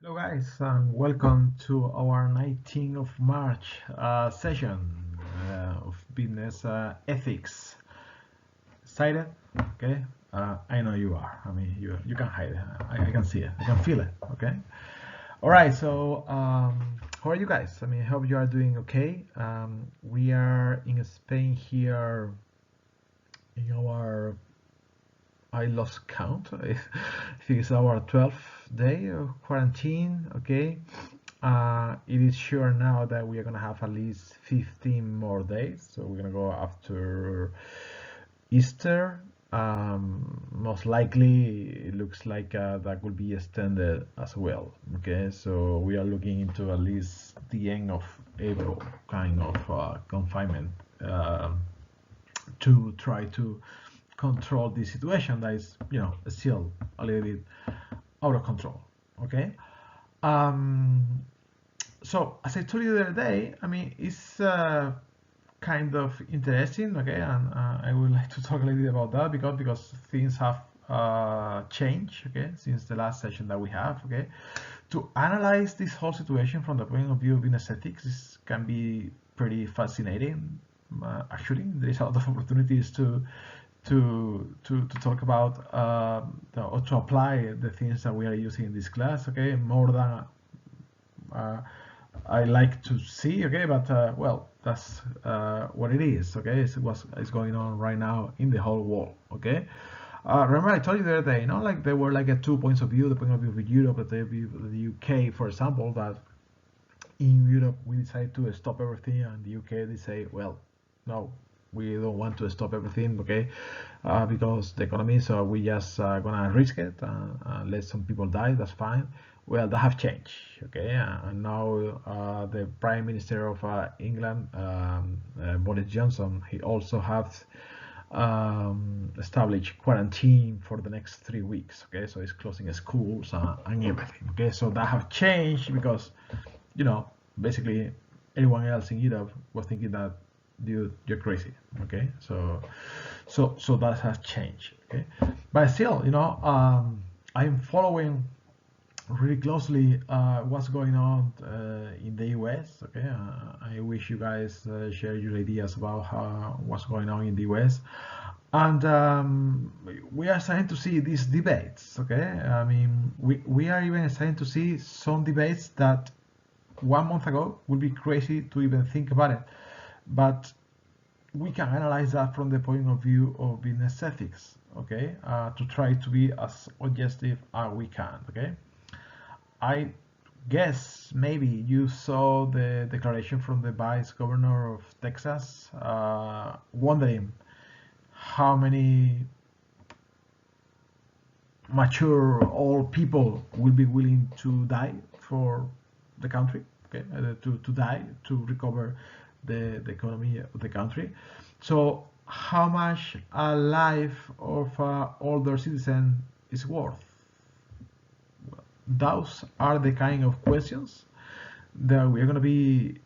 Hello guys, and welcome to our 19th of March session of business ethics. Excited? Okay. I know you are. I mean, you can hide it. I can see it. I can feel it. Okay. All right. So, how are you guys? I mean, I hope you are doing okay. We are in Spain here in our I lost count. I think it's our 12th day of quarantine. Okay. It is sure now that we are gonna have at least 15 more days. So we're gonna go after Easter. Most likely, it looks like that will be extended as well. Okay, so we are looking into at least the end of April kind of confinement to try to control the situation that is, still a little bit out of control. Okay. Um, so as I told you the other day, I mean, it's kind of interesting, okay, and I would like to talk a little bit about that because things have changed, okay, since the last session that we have, okay. To analyze this whole situation from the point of view of business ethics can be pretty fascinating. Actually, there is a lot of opportunities to talk about or to apply the things that we are using in this class, okay, more than uh, I like to see, okay, but well, that's what it is, okay. It's what's is going on right now in the whole world, okay. Remember I told you the other day, like there were like two points of view: the point of view of Europe, and the view of the UK, for example. That in Europe we decided to stop everything, and the UK they say, well, no, we don't want to stop everything, okay, because the economy, so we just gonna risk it and let some people die. That's fine. Well, that have changed, okay, and now the Prime Minister of England, Boris Johnson, he also has established quarantine for the next 3 weeks. Okay, so he's closing schools and everything. Okay, so that have changed because you know, basically anyone else in Europe was thinking that, dude, you're crazy. Okay, so that has changed. Okay, but still, I'm following really closely what's going on in the US. Okay, I wish you guys share your ideas about what's going on in the US. And we are starting to see these debates. Okay, I mean, we are even starting to see some debates that 1 month ago would be crazy to even think about it. But we can analyze that from the point of view of business ethics, okay? To try to be as objective as we can, okay? I guess maybe you saw the declaration from the vice governor of Texas, wondering how many mature old people will be willing to die for the country, okay, to die to recover the economy of the country. So how much a life of an older citizen is worth? Those are the kind of questions that we're going to be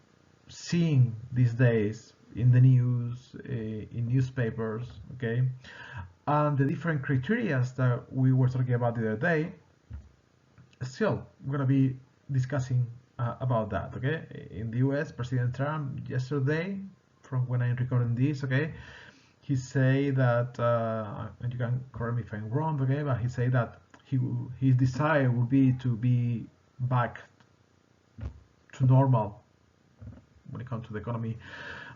seeing these days in the news, in newspapers, okay? And the different criteria that we were talking about the other day, still, we're going to be discussing about that, okay? In the US, President Trump yesterday, from when I'm recording this, okay, he say that, and you can correct me if I'm wrong, okay, but he say that his desire would be to be back to normal when it comes to the economy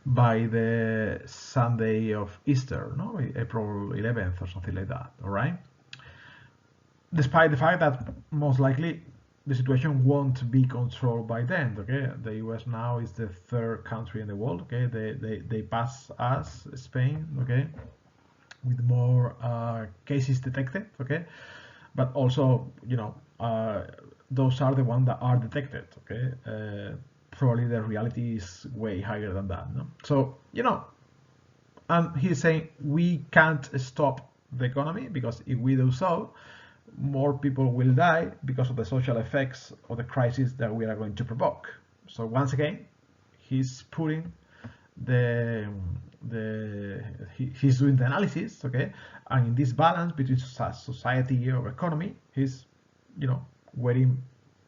by the Sunday of Easter, no, April 11th or something like that. All right. Despite the fact that most likely the situation won't be controlled by then. Okay, the U.S. now is the third country in the world. Okay, they pass us, Spain. Okay, with more cases detected. Okay, but also those are the ones that are detected. Okay, probably the reality is way higher than that. No? So and he's saying we can't stop the economy because if we do so, more people will die because of the social effects of the crisis that we are going to provoke. So once again, he's putting he's doing the analysis, okay, and in this balance between society or economy, he's, weighing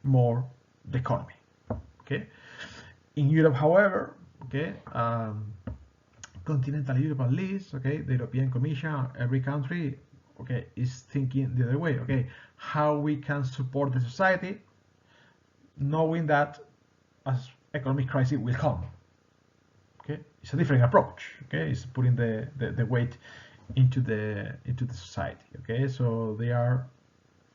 more the economy. Okay. In Europe, however, okay, continental Europe at least, okay, the European Commission, every country, okay, is thinking the other way. Okay, how we can support the society, knowing that as economic crisis will come. Okay, it's a different approach. Okay, it's putting the weight into the society. Okay, so they are,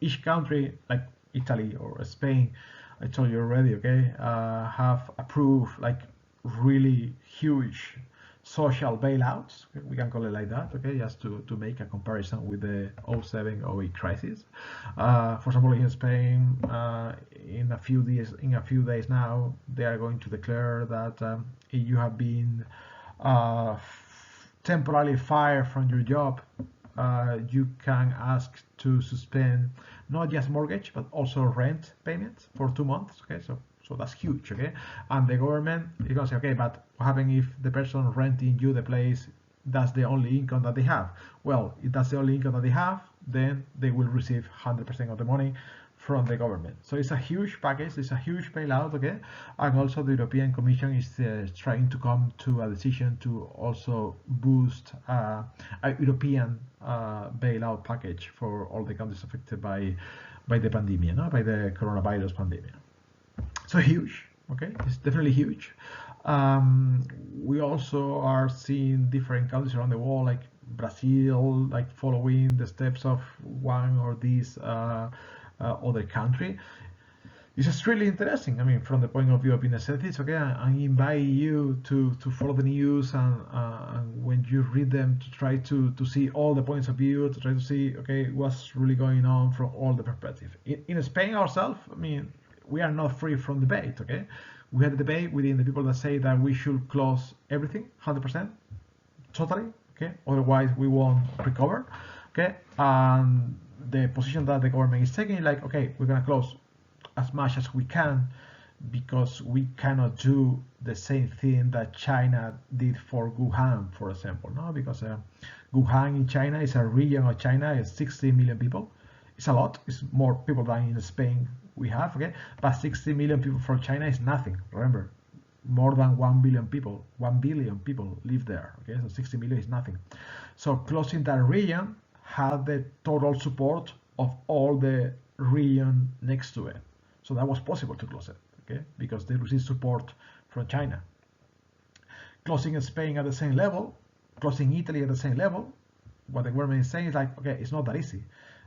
each country like Italy or Spain, I told you already, okay, have approved like really huge social bailouts, okay, we can call it like that, okay, just to make a comparison with the 07-08 crisis. For example, in Spain, in a few days now, they are going to declare that if you have been temporarily fired from your job, you can ask to suspend not just mortgage but also rent payments for 2 months. Okay, so that's huge. Okay, and the government is gonna say, okay, but what happens if the person renting you the place, that's the only income that they have? Well, if that's the only income that they have, then they will receive 100% of the money from the government. So it's a huge package, it's a huge bailout, okay? And also the European Commission is trying to come to a decision to also boost a European bailout package for all the countries affected by the pandemic, no? By the coronavirus pandemic. So huge, okay? It's definitely huge. We also are seeing different countries around the world, like Brazil, like following the steps of one or these other country. It's just really interesting. I mean, from the point of view of business ethics, okay, I invite you to follow the news and when you read them, to try to see all the points of view, to try to see, okay, what's really going on from all the perspectives. In Spain ourselves, I mean, we are not free from debate, okay? We had a debate within the people that say that we should close everything, 100%, totally, okay? Otherwise, we won't recover, okay? And the position that the government is taking is like, okay, we're gonna close as much as we can because we cannot do the same thing that China did for Wuhan, for example, no? Because Wuhan in China is a region of China, is 60 million people. It's a lot. It's more people than in Spain we have, okay? But 60 million people from China is nothing. Remember, more than 1 billion people live there, okay? So 60 million is nothing. So closing that region had the total support of all the region next to it. So that was possible to close it, okay? Because they received support from China. Closing Spain at the same level, closing Italy at the same level, what the government is saying is like, okay, it's not that easy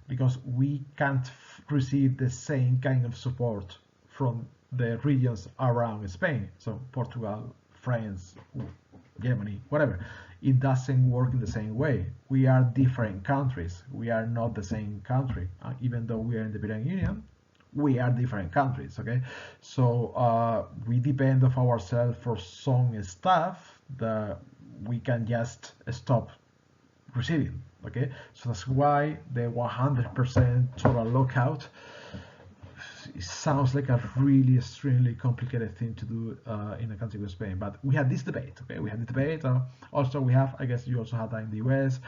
because we can't receive the same kind of support from the regions around Spain. So Portugal, France, Germany, whatever. It doesn't work in the same way. We are different countries. We are not the same country. Even though we are in the European Union, we are different countries, okay? So we depend on ourselves for some stuff that we can just stop receiving, okay? So that's why the 100% total lockout, it sounds like a really extremely complicated thing to do in a country like Spain. But we had this debate, okay? We had the debate. Also, we have, I guess you also had that in the US.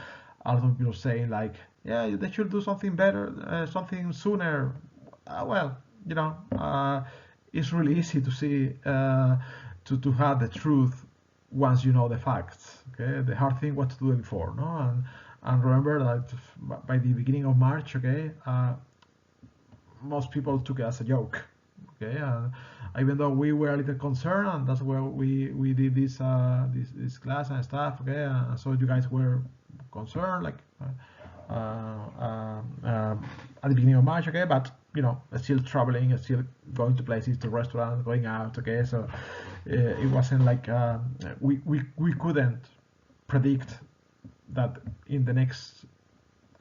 A lot of people saying like, yeah, they should do something better, something sooner. Well, you know, it's really easy to see, to have the truth once you know the facts, okay? The hard thing was to do it before, no? And remember that by the beginning of March, okay, most people took it as a joke, okay? Even though we were a little concerned, and that's where we did this this class and stuff, okay? And so you guys were concerned, like at the beginning of March, okay? But you know, still traveling, still going to places, to restaurants, going out, okay? So it wasn't like we couldn't predict that in the next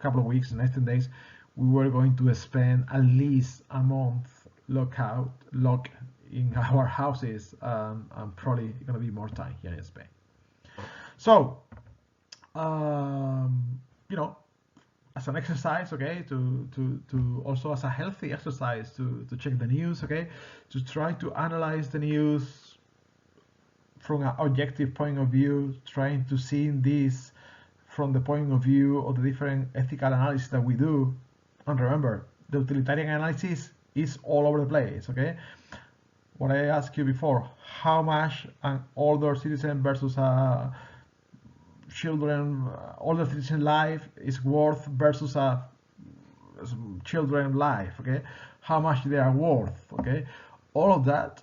couple of weeks, the next 10 days, we were going to spend at least a month locked in our houses, and probably gonna be more time here in Spain. So, you know, as an exercise, okay, to also as a healthy exercise to check the news, okay, to try to analyze the news from an objective point of view, trying to see this from the point of view of the different ethical analysis that we do. And remember, the utilitarian analysis is all over the place, okay? What I asked you before, how much an older citizen versus a children, older citizen life is worth versus a children life, okay? How much they are worth, okay? All of that,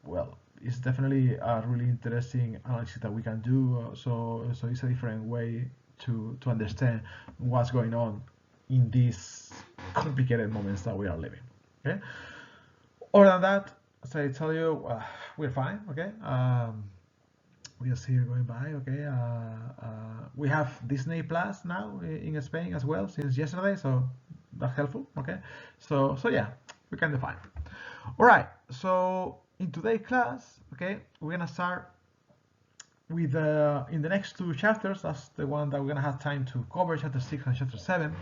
well, it's definitely a really interesting analysis that we can do. So it's a different way to understand what's going on in these complicated moments that we are living, okay? Other than that, as I tell you, we're fine, okay? We just here going by, okay? We have Disney Plus now in Spain as well since yesterday, so that's helpful, okay? So yeah, we can define. All right, so in today's class, okay, we're gonna start with in the next two chapters. That's the one that we're gonna have time to cover, chapter 6 and chapter 7,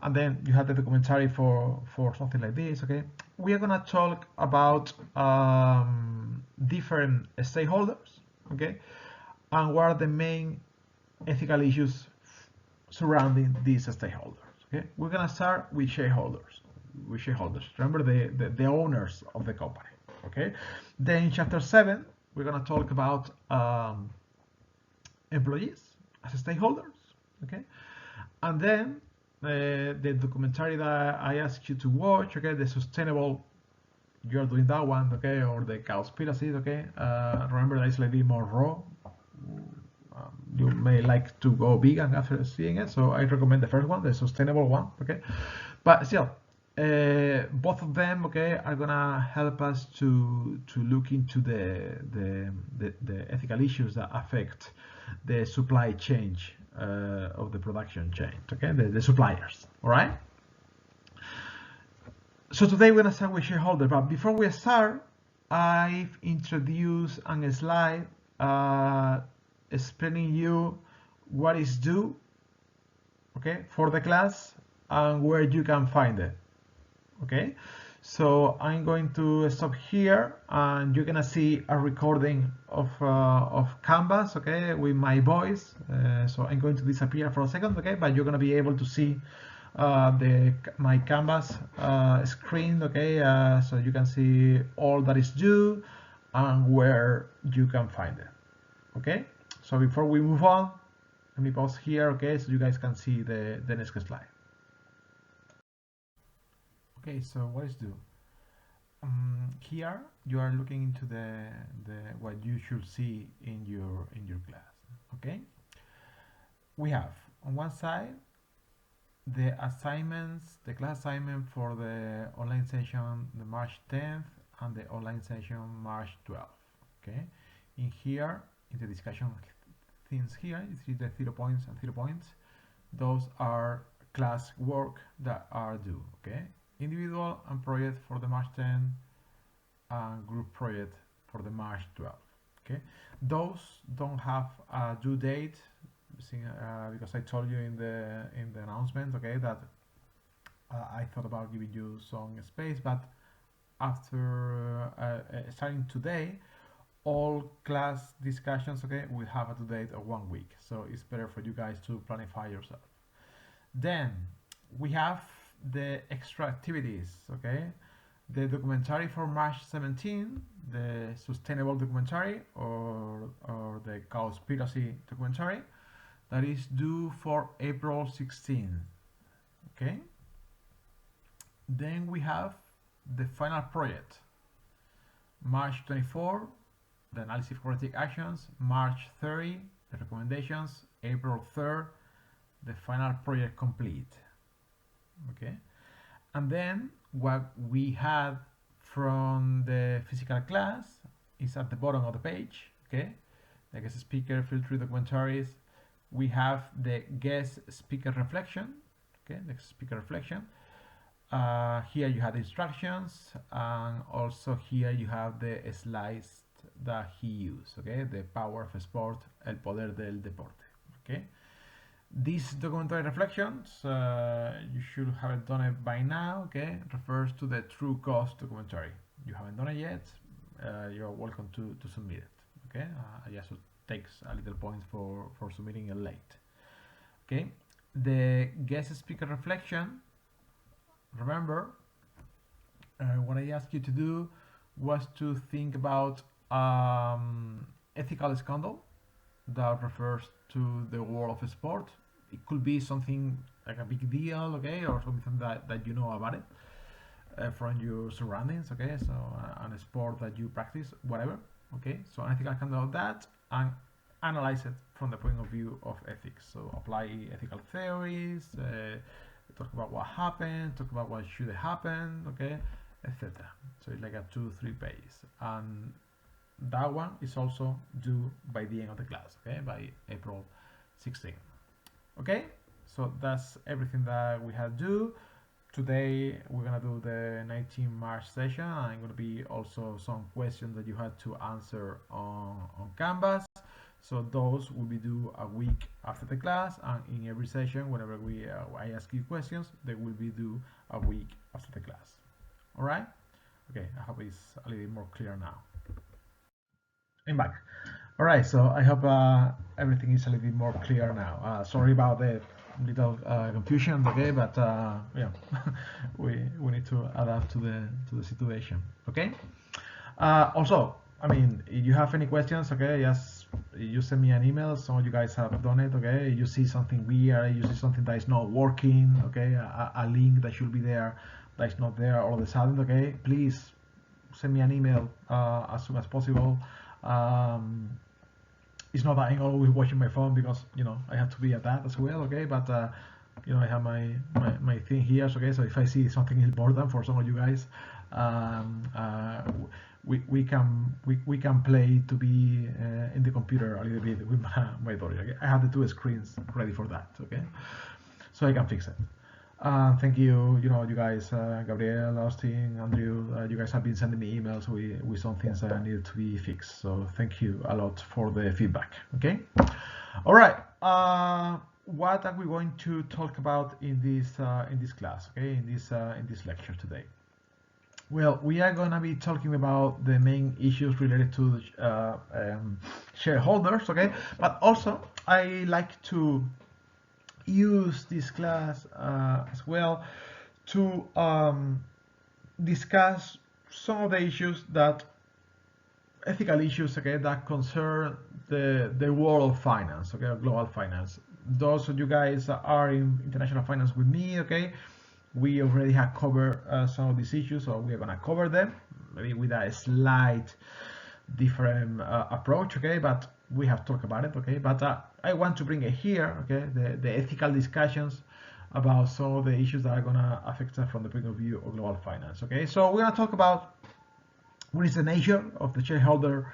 and then you have the documentary for something like this, okay? We are gonna talk about different stakeholders, okay, and what are the main ethical issues surrounding these stakeholders, okay? We're gonna start with shareholders. Remember the owners of the company, okay? Then in chapter 7, we're gonna talk about employees as stakeholders, okay? And then the documentary that I asked you to watch, okay, the sustainable, you're doing that one, okay, or the cowspiracy, okay. Remember that it's a little bit more raw. You may like to go vegan after seeing it, so I recommend the first one, the sustainable one, okay. But still, both of them, okay, are gonna help us to look into the ethical issues that affect the supply chain of the production chain, okay, the suppliers. All right. So today we're gonna start with shareholder, but before we start, I've introduced a slide explaining you what is due, okay, for the class and where you can find it. Okay, so I'm going to stop here, and you're gonna see a recording of Canvas, okay, with my voice. So I'm going to disappear for a second, okay, but you're gonna be able to see my Canvas screen, okay, so you can see all that is due and where you can find it. Okay, so before we move on, let me pause here, okay, so you guys can see the next slide. Okay, so what is due? Here you are looking into the what you should see in your class. Okay, we have on one side the assignments, the class assignment for the online session the March 10th and the online session March 12th. Okay, in here in the discussion things here, you see the 0 points and 0 points. Those are class work that are due. Okay, individual and project for the March 10 and group project for the March 12. Okay, those don't have a due date because I told you in the announcement, okay, that I thought about giving you some space, but after starting today, all class discussions, okay, will have a due date of 1 week, so it's better for you guys to planify yourself. Then we have the extra activities, okay, the documentary for March 17, the sustainable documentary or the cowspiracy documentary, that is due for April 16, okay. Then we have the final project, March 24, the analysis of corrective actions, March 30, the recommendations, April 3rd, the final project complete, okay. And then what we had from the physical class is at the bottom of the page, okay, the guest speaker, filter documentaries. We have the guest speaker reflection, okay, the speaker reflection. Here you have the instructions, and also here you have the slides that he used, okay, the power of sport, el poder del deporte, okay. These documentary reflections, you should have done it by now, okay, refers to the true cost documentary. You haven't done it yet, you're welcome to submit it, okay. I just takes a little points for submitting it late, okay. The guest speaker reflection, remember, what I asked you to do was to think about ethical scandal that refers to the world of sport. It could be something like a big deal, okay, or something that you know about it from your surroundings, okay. So on a sport that you practice, whatever, okay. So an ethical scandal of that, and analyze it from the point of view of ethics. So apply ethical theories, talk about what happened, talk about what should happen, okay, etc. So it's like a 2-3 pages, and that one is also due by the end of the class, okay, by April 16. Okay, so that's everything that we have to do. Today we're gonna do the 19 March session, and gonna be also some questions that you had to answer on Canvas. So those will be due a week after the class, and in every session, whenever I ask you questions, they will be due a week after the class. All right? Okay, I hope it's a little bit more clear now. I'm back. All right, so I hope everything is a little bit more clear now. Sorry about the little confusion, okay, but yeah, we need to adapt to the situation, okay. Also, I mean, if you have any questions, okay, just you send me an email. Some of you guys have done it, okay. You see something weird, you see something that is not working, okay, a link that should be there that is not there all of a sudden, okay. Please send me an email as soon as possible. It's not that I'm always watching my phone, because I have to be at that as well, okay. But I have my thing here, okay. So if I see something important for some of you guys, we can play to be in the computer a little bit with my daughter, okay? I have the 2 screens ready for that, okay, so I can fix it. Thank you, you guys, Gabriel, Austin, Andrew. You guys have been sending me emails with some things that needed to be fixed. So thank you a lot for the feedback. Okay. All right. What are we going to talk about in this class? Okay, in this lecture today. Well, we are going to be talking about the main issues related to shareholders. Okay, but also I like to use this class as well to discuss some of the issues ethical issues, okay, that concern the world of finance, okay, global finance. Those of you guys that are in international finance with me, okay, we already have covered some of these issues, so we are going to cover them, maybe with a slight different approach, okay, but we have talked about it, okay. But I want to bring it here, okay, the ethical discussions about some of the issues that are going to affect us from the point of view of global finance, okay. So we're going to talk about what is the nature of the shareholder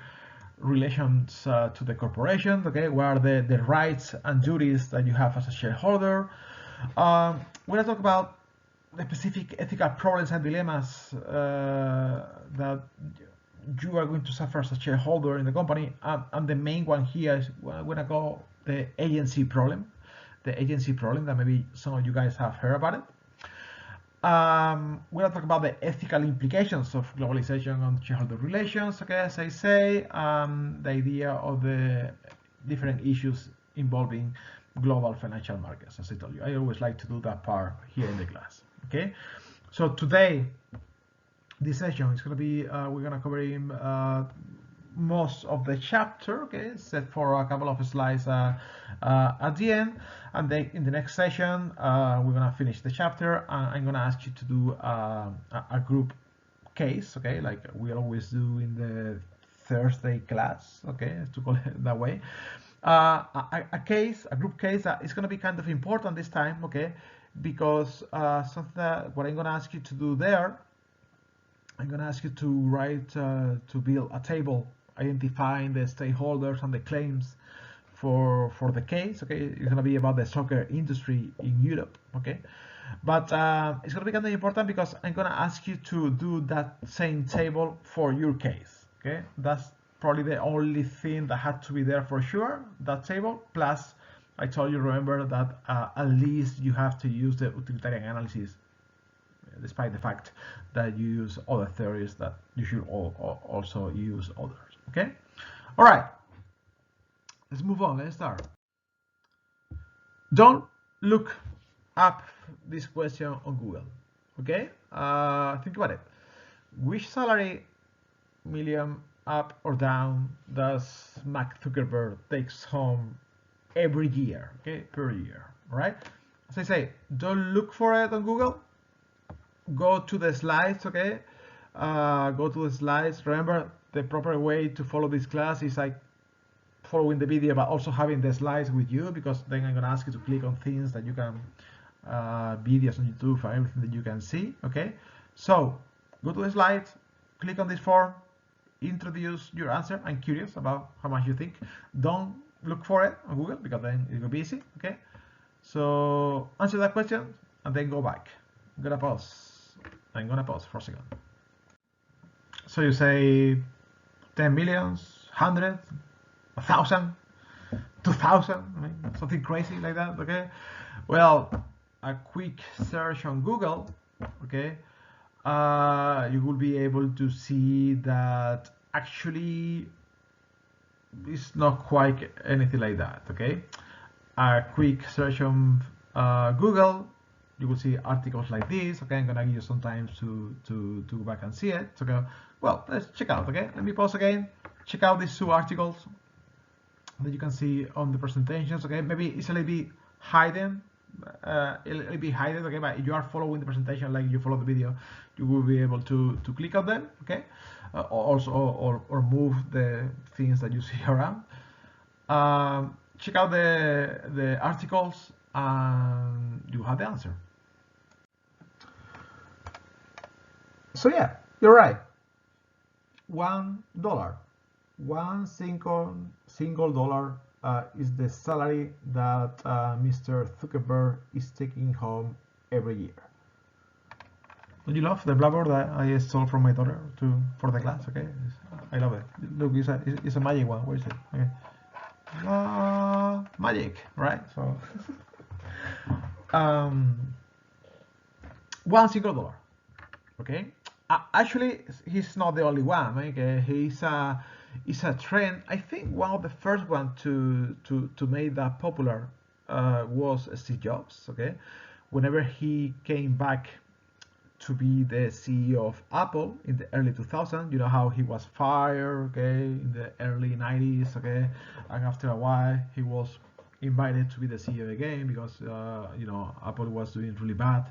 relations to the corporation, okay. What are the rights and duties that you have as a shareholder. We're going to talk about the specific ethical problems and dilemmas that you are going to suffer as a shareholder in the company, and the main one here is we're going to go the agency problem that maybe some of you guys have heard about it. We're going to talk about the ethical implications of globalization on shareholder relations, okay, as I say, the idea of the different issues involving global financial markets, as I told you. I always like to do that part here in the class, okay. So today, this session is going to be, we're going to cover most of the chapter, okay, except for a couple of slides at the end. And then in the next session, we're going to finish the chapter. I'm going to ask you to do a group case, okay, like we always do in the Thursday class, okay, to call it that way. A group case that is going to be kind of important this time, okay, because something that what I'm going to ask you to do there, I'm going to ask you to write, to build a table identifying the stakeholders and the claims for the case, okay. It's going to be about the soccer industry in Europe, okay. But it's going to be kind of important because I'm going to ask you to do that same table for your case, okay. That's probably the only thing that had to be there for sure, that table. Plus, I told you, remember that at least you have to use the utilitarian analysis, despite the fact that you use other theories, that you should also use others, okay. All right, let's move on. Let's start. Don't look up this question on Google, okay. Think about it. which salary million up or down does Mark Zuckerberg takes home every year, okay, per year, right? As I say, don't look for it on Google. Go to the slides, okay? Go to the slides. Remember, the proper way to follow this class is like following the video, but also having the slides with you, because then I'm gonna ask you to click on things that you can, videos on YouTube for everything that you can see, okay? So go to the slides, click on this form, introduce your answer. I'm curious about how much you think. Don't look for it on Google, because then it will be easy, okay? So answer that question and then go back. I'm gonna pause for a second. So you say 10 millions, 100, 1,000, 2,000, I mean, something crazy like that, okay? Well, a quick search on Google, okay, you will be able to see that actually it's not quite anything like that, okay? A quick search on Google, you will see articles like this, okay? I'm gonna give you some time to go back and see it. Okay, well, let's check out, okay? Let me pause again, check out these two articles that you can see on the presentations, okay? Maybe it's a little bit hidden, okay? But if you are following the presentation like you follow the video, you will be able to click on them, okay? Or move the things that you see around. Check out the articles and you have the answer. So yeah, you're right. $1, one single dollar is the salary that Mr. Zuckerberg is taking home every year. Don't you love the blackboard that I stole from my daughter for the class? Okay, I love it. Look, it's a magic one. Where is it? Okay. Magic, right? So, one single dollar. Okay. Actually, he's not the only one. Okay, it's a trend. I think one of the first one to make that popular was Steve Jobs. Okay, whenever he came back to be the CEO of Apple in the early 2000s, you know how he was fired, okay, in the early 90s, okay, and after a while he was invited to be the CEO again because you know, Apple was doing really bad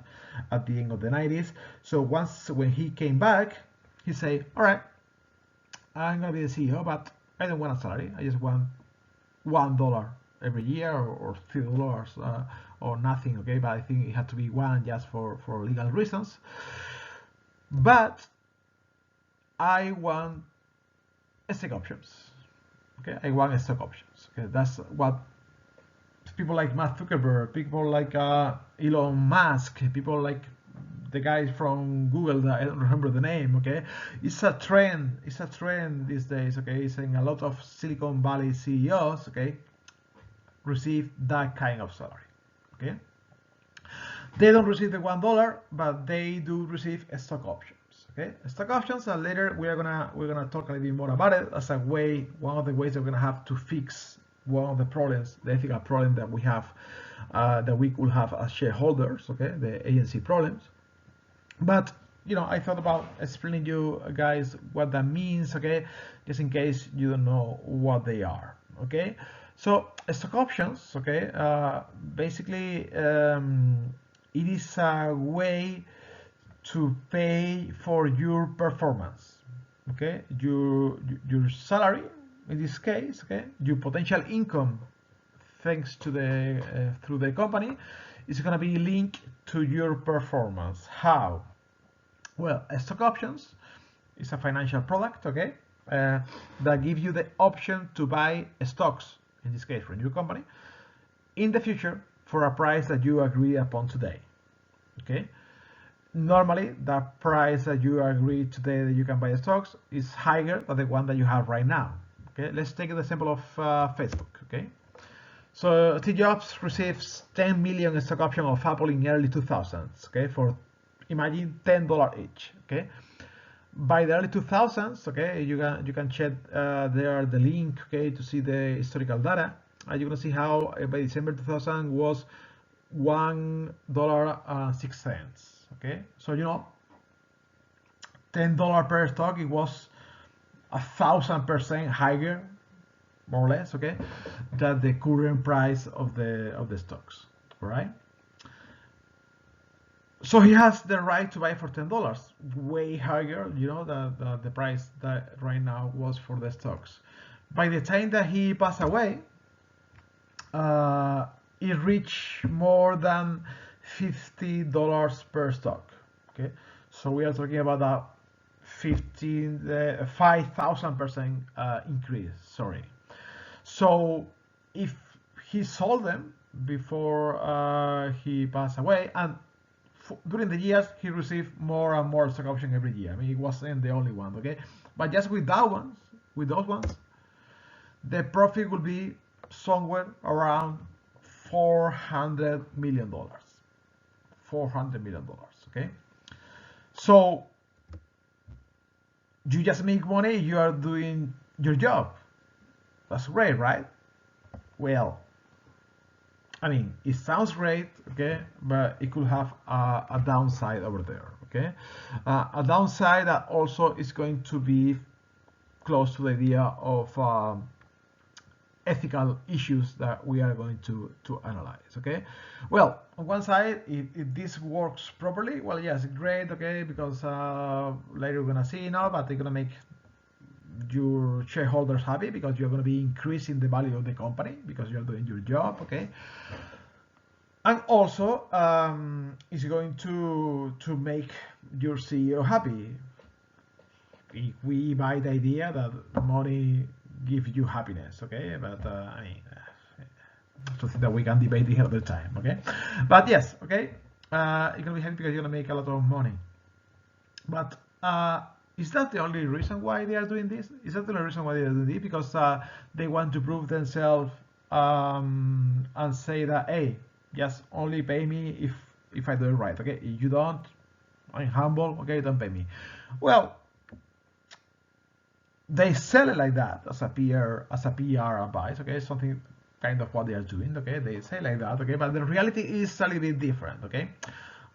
at the end of the 90s. So when he came back, he said, all right, I'm gonna be the CEO, but I don't want a salary. I just want $1 every year or $3 or nothing, okay? But I think it had to be one just for legal reasons. But I want stock options, okay? I want stock options, okay? That's what people like Mark Zuckerberg, people like Elon Musk, people like the guys from Google that I don't remember the name, okay? It's a trend these days, okay? It's in a lot of Silicon Valley CEOs, okay, receive that kind of salary, okay? They don't receive the $1, but they do receive stock options, okay? Stock options, and later we're gonna talk a little bit more about it as a way, one of the ways that we're gonna have to fix one of the problems, the ethical problem that we have, that we could have as shareholders, okay, the agency problems. But you know, I thought about explaining you guys what that means, okay, just in case you don't know what they are, okay. So stock options, okay, basically it is a way to pay for your performance, okay, your salary in this case, okay, your potential income thanks to the through the company is going to be linked to your performance. How? Well, stock options is a financial product, okay, that gives you the option to buy stocks, in this case from your company, in the future for a price that you agree upon today, okay. Normally, the price that you agree today that you can buy stocks is higher than the one that you have right now, okay. Let's take the example of Facebook, okay. So Steve Jobs receives 10 million stock options of Apple in early 2000s, okay, for imagine $10 each, okay. By the early 2000s, okay, you can check there the link, okay, to see the historical data, and you're gonna see how by December 2000 was $1.06, okay. So you know, $10 per stock, it was 1,000% higher, more or less, okay, than the current price of the stocks, right? So he has the right to buy for $10, way higher, you know, the price that right now was for the stocks. By the time that he passed away, it reached more than $50 per stock. Okay, so we are talking about a 5,000% increase. Sorry. So if he sold them before he passed away, and during the years he received more and more stock options every year. I mean, it wasn't the only one, okay? But just with those ones, the profit will be somewhere around $400 million. $400 million, okay? So you just make money, you are doing your job. That's great, right? Well, I mean, it sounds great, okay, but it could have a downside over there, okay? A downside that also is going to be close to the idea of ethical issues that we are going to analyze, okay? Well, on one side, if this works properly, well, yes, great, okay, because later we're gonna see, you know, but they're gonna make your shareholders happy because you're going to be increasing the value of the company because you're doing your job, okay? And also, it's going to make your CEO happy. If we buy the idea that money gives you happiness, okay? But I mean, something that we can debate the other time, okay? But yes, okay, you're gonna be happy because you're gonna make a lot of money. But is that the only reason why they are doing this? Is that the only reason why they are doing this? Because they want to prove themselves and say that, hey, just only pay me if I do it right, okay? If you don't, I'm humble, okay, don't pay me. Well, they sell it like that as a PR advice, okay? Something kind of what they are doing, okay? They say like that, okay? But the reality is a little bit different, okay?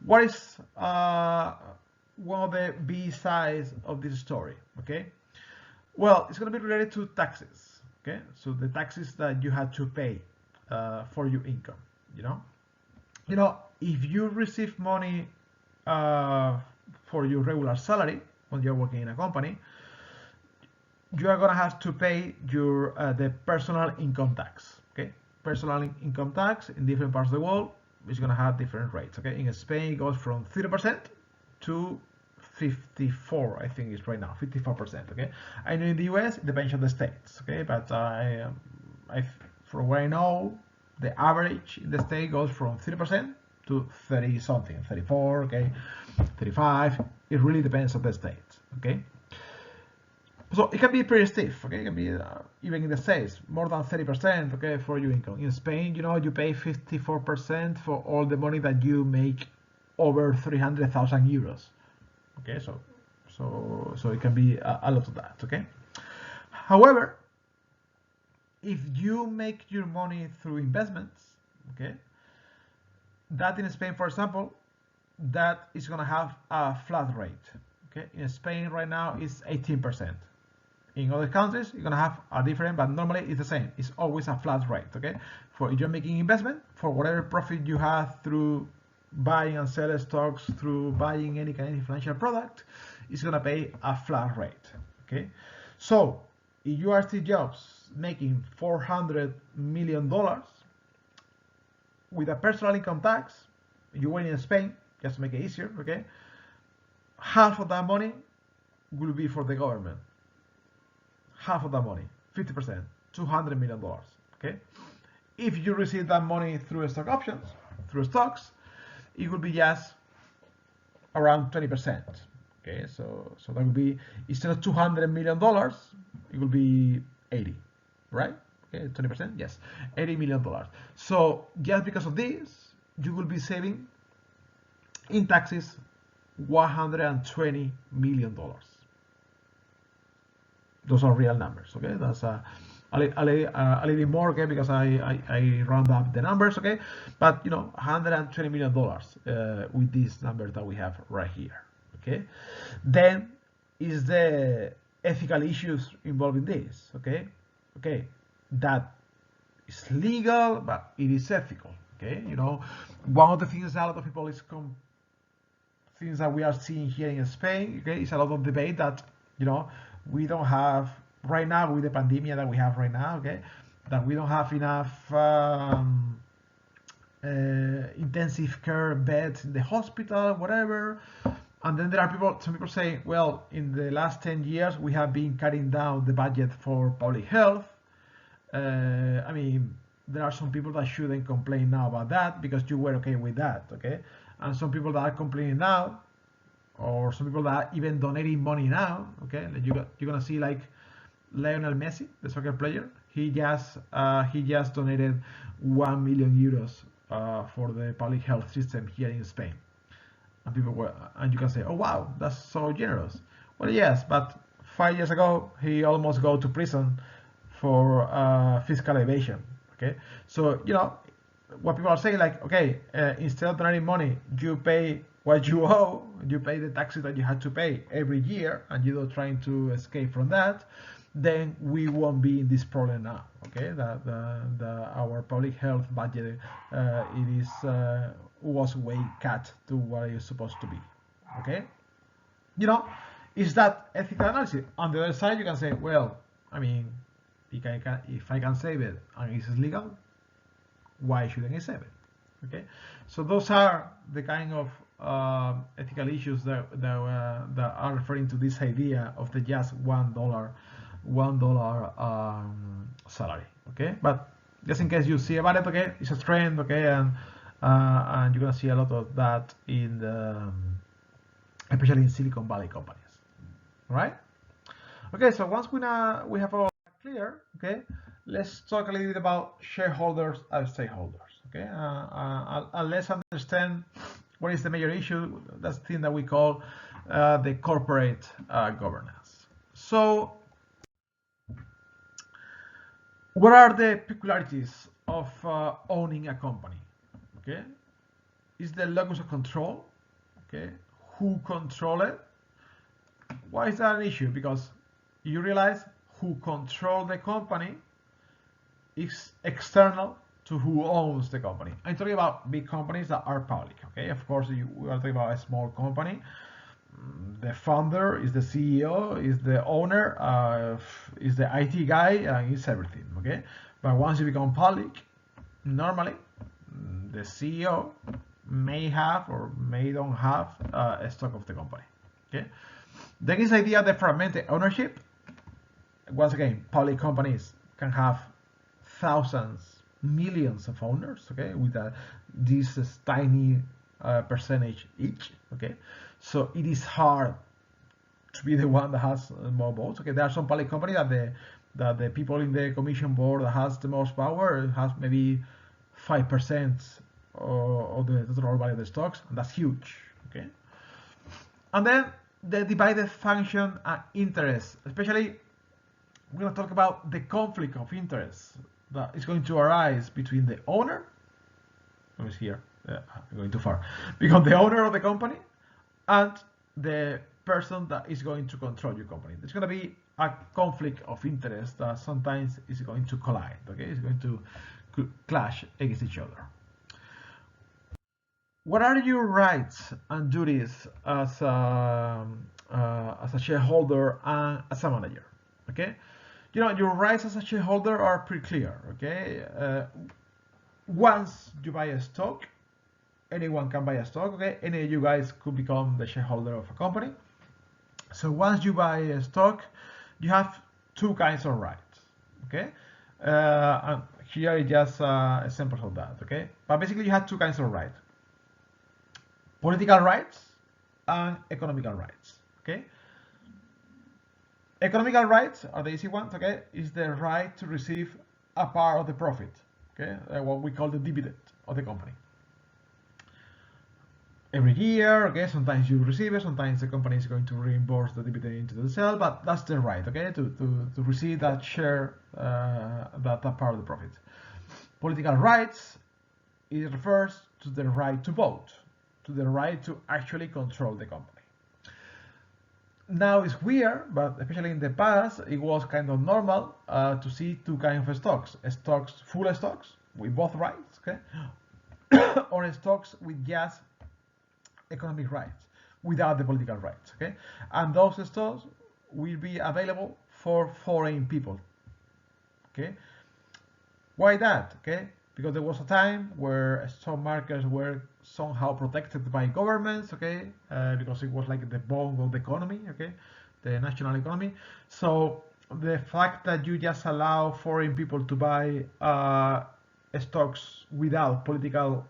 What is one of the B sides of this story, okay? Well, it's going to be related to taxes, okay? So the taxes that you had to pay for your income, you know? If you receive money for your regular salary when you're working in a company, you are going to have to pay your the personal income tax, okay? Personal income tax in different parts of the world is going to have different rates, okay? In Spain, it goes from 30% to 54, I think it's right now, 54%, okay? I know in the US, it depends on the states, okay? But from what I know, the average in the state goes from 30% to 30 something, 34, okay? 35, it really depends on the state, okay? So it can be pretty stiff, okay? It can be even in the States, more than 30%, okay, for your income. In Spain, you pay 54% for all the money that you make over 300,000 euros. Okay, so it can be a lot of that, okay? However, if you make your money through investments, okay, that in Spain, for example, that is gonna have a flat rate, okay? In Spain right now, it's 18%. In other countries, you're gonna have a different, but normally it's the same. It's always a flat rate, okay? For if you're making investment, for whatever profit you have through buying and selling stocks, through buying any kind of financial product, it's gonna pay a flat rate, okay? So if you are Steve Jobs making $400 million with a personal income tax, you win in Spain, just to make it easier, okay? Half of that money will be for the government. Half of that money, 50%, $200 million, okay? If you receive that money through stock options, through stocks, it will be just around 20%, okay? So that would be, instead of $200 million, it will be 80, right? Okay, 20%, yes, $80 million. So just because of this, you will be saving in taxes $120 million. Those are real numbers, okay? That's a little bit more, okay, because I round up the numbers, okay? But $120 million with this number that we have right here, okay? Then is the ethical issues involved in this. Okay, that is legal, but it is ethical. Okay, one of the things that a lot of people is things that we are seeing here in Spain. Okay, is a lot of debate that we don't have right now with the pandemic that we have right now. Okay, that we don't have enough intensive care beds in the hospital, whatever. And then there are some people saying, well, in the last 10 years, we have been cutting down the budget for public health. I mean, there are some people that shouldn't complain now about that because you were okay with that, okay? And some people that are complaining now, or some people that are even donating money now, okay? You're gonna see like Lionel Messi, the soccer player. He just donated 1 million euros for the public health system here in Spain. And you can say, oh wow, that's so generous. Well, yes, but 5 years ago he almost go to prison for fiscal evasion. Okay, so what people are saying, like, okay, instead of donating money, you pay what you owe, you pay the taxes that you had to pay every year, and you're trying to escape from that. Then we won't be in this problem now. Okay, that our public health budget was way cut to what it is supposed to be. Okay, is that ethical analysis? On the other side, you can say, well, I mean, if I can save it and it's legal, why shouldn't I save it? Okay, so those are the kind of ethical issues that are referring to this idea of the just $1 salary. Okay, but just in case you see about it, okay, it's a trend. Okay, and you're gonna see a lot of that in the especially in Silicon Valley companies. Right? Okay, so once we have all clear, okay, let's talk a little bit about shareholders and stakeholders. Okay, and let's understand what is the major issue. That's the thing that we call the corporate governance. So, what are the peculiarities of owning a company? Okay, is the locus of control? Okay, who control it? Why is that an issue? Because you realize who control the company is external to who owns the company. I'm talking about big companies that are public. Okay, of course, we are talking about a small company. The founder is the CEO, is the owner, is the IT guy, and is everything. Okay, but once you become public, normally the CEO may have or may don't have a stock of the company. Okay, then is the idea of the fragmented ownership. Once again, public companies can have thousands, millions of owners, okay, with this tiny percentage each, okay. So it is hard to be the one that has more votes. Okay, there are some public companies that the people in the commission board that has the most power has maybe 5% of the total value of the stocks, and that's huge. Okay, and then the divided function and interest, especially we're going to talk about the conflict of interest that is going to arise between the owner. Let me see here. I'm going too far. Become the owner of the company and the person that is going to control your company. There's going to be a conflict of interest that sometimes is going to collide. Okay, it's going to clash against each other. What are your rights and duties as a shareholder and as a manager? Okay, your rights as a shareholder are pretty clear. Okay, once you buy a stock, anyone can buy a stock. Okay, any of you guys could become the shareholder of a company. So once you buy a stock, you have two kinds of rights. Okay, and here is just examples of that. Okay, but basically you have two kinds of rights: political rights and economical rights. Okay. Economical rights are the easy ones. Okay, is the right to receive a part of the profit. Okay, what we call the dividend of the company. Every year, okay, sometimes you receive it, sometimes the company is going to reimburse the dividend into the sale, but that's the right, okay, to receive that share, that part of the profit. Political rights, it refers to the right to vote, to the right to actually control the company. now it's weird, but especially in the past, it was kind of normal to see two kinds of stocks: stocks, full stocks with both rights, okay, or stocks with just economic rights without the political rights, okay. And those stocks will be available for foreign people, okay. Why that? Okay, because there was a time where stock markets were somehow protected by governments, okay, because it was like the bone of the economy, okay, the national economy. So the fact that you just allow foreign people to buy stocks without political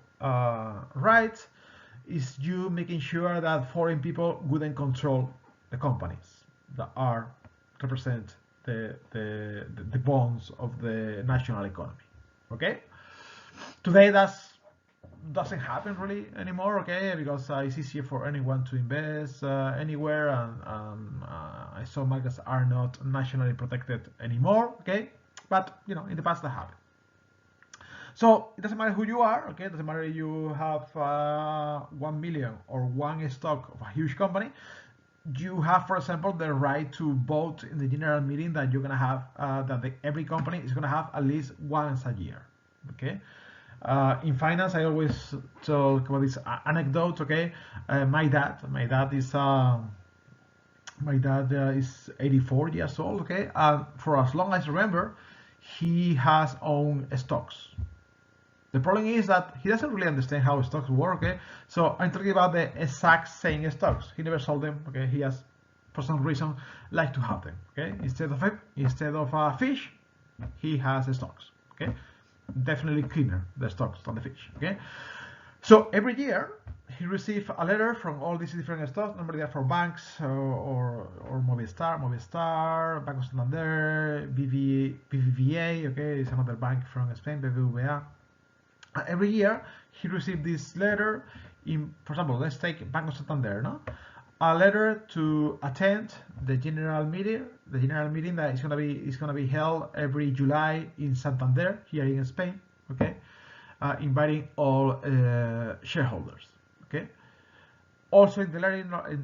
rights is you making sure that foreign people wouldn't control the companies that are represent the bonds of the national economy. Okay, today that doesn't happen really anymore, okay, because it's easier for anyone to invest anywhere, and stock markets are not nationally protected anymore, okay, but you know, in the past that happened. So it doesn't matter who you are, okay, it doesn't matter if you have 1 million or one stock of a huge company. You have, for example, the right to vote in the general meeting that you're gonna have, every company is gonna have at least once a year. Okay. In finance, I always talk about this anecdote. Okay, my dad is 84 years old. Okay, and for as long as I remember, he has owned stocks. The problem is that he doesn't really understand how stocks work, okay? So I'm talking about the exact same stocks. He never sold them, okay? He has, for some reason, like to have them, okay? Instead of a fish, he has stocks, okay? Definitely cleaner, the stocks than the fish, okay? So every year, he receives a letter from all these different stocks. Normally they're for banks or Movistar, Banco Santander, BBVA, okay? It's another bank from Spain, BBVA. Every year he received this letter for example, let's take Banco Santander, no? A letter to attend the general meeting that is gonna be held every July in Santander here in Spain, okay, inviting all shareholders, okay. Also in the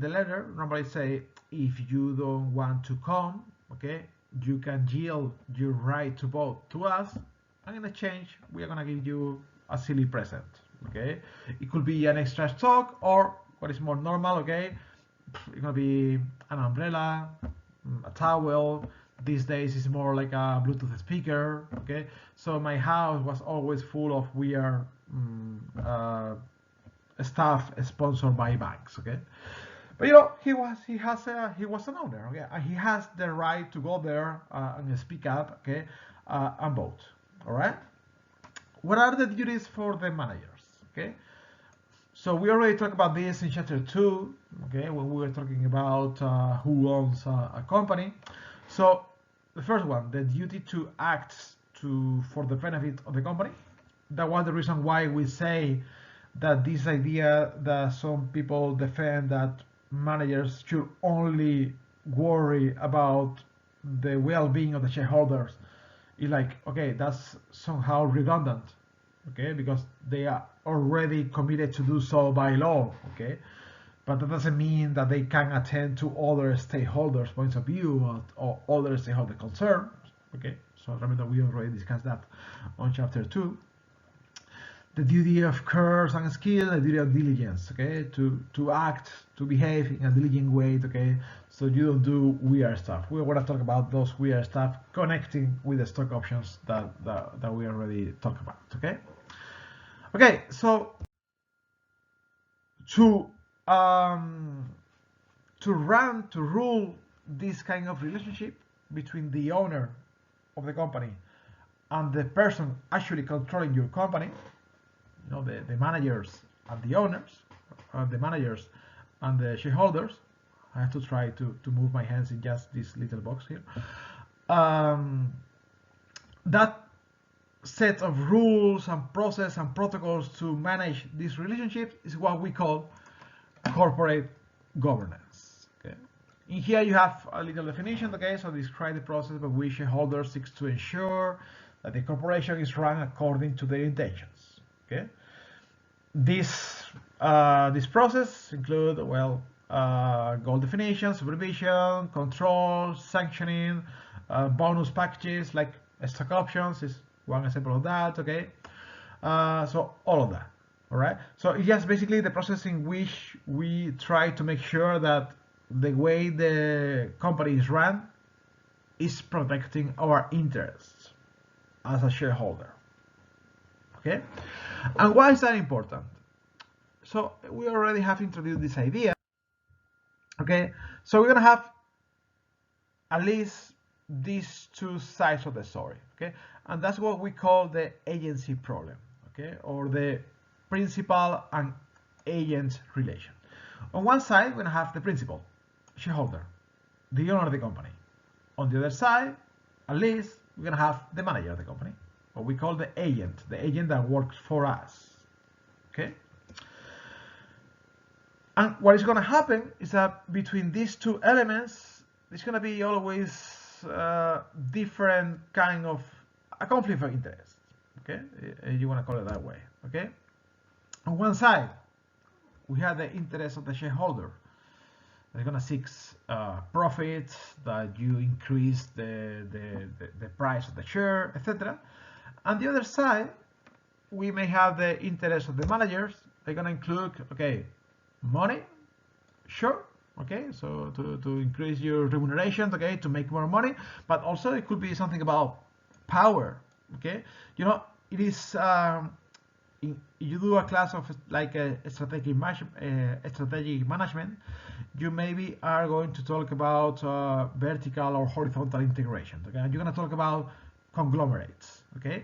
letter normally say, if you don't want to come, okay, you can yield your right to vote to us, and in exchange we are gonna give you a silly present, okay. It could be an extra stock, or what is more normal, okay, it's gonna be an umbrella, a towel. These days it's more like a Bluetooth speaker, okay. So my house was always full of weird stuff sponsored by banks, okay. But you know, he was an owner, okay, and he has the right to go there and speak up, okay, and vote. All right. What are the duties for the managers? Okay. So we already talked about this in chapter 2, okay, when we were talking about who owns a company. So the first one, the duty to act for the benefit of the company. That was the reason why we say that this idea that some people defend, that managers should only worry about the well-being of the shareholders, is like, okay, that's somehow redundant, okay, because they are already committed to do so by law, okay, but that doesn't mean that they can attend to other stakeholders' points of view or other stakeholder concerns, okay. So remember we already discussed that on chapter 2. The duty of courage and skill, the duty of diligence, okay, to act, to behave in a diligent way, okay, so you don't do weird stuff. We want to talk about those weird stuff connecting with the stock options that we already talked about, okay. Okay, so to rule this kind of relationship between the owner of the company and the person actually controlling your company, you know, the managers and the owners, the managers and the shareholders. I have to try to move my hands in just this little box here. That set of rules and process and protocols to manage this relationship is what we call corporate governance. Okay. In here you have a little definition. Okay, so describe the process by which shareholders seeks to ensure that the corporation is run according to their intentions. Okay. This process include, well, goal definition, supervision, control, sanctioning, bonus packages like stock options is one example of that. Okay, so all of that. All right. So it's just basically the process in which we try to make sure that the way the company is run is protecting our interests as a shareholder. Okay. And why is that important? So we already have introduced this idea. Okay. So we're gonna have at least these two sides of the story. Okay. And that's what we call the agency problem. Okay. Or the principal and agent relation. On one side, we're gonna have the principal, shareholder, the owner of the company. On the other side, at least, we're gonna have the manager of the company, what we call the agent that works for us. Okay. And what is gonna happen is that between these two elements, there's gonna be always different kind of a conflict of interest. Okay, you wanna call it that way. Okay. On one side, we have the interest of the shareholder. They're gonna seek profit, that you increase the price of the share, etc. On the other side, we may have the interest of the managers. They're gonna include, okay, money, sure, okay, so to increase your remuneration, okay, to make more money, but also it could be something about power, okay. You know, it is you do a class of like a strategic management, you maybe are going to talk about vertical or horizontal integration. Okay, and you're going to talk about conglomerates. Okay,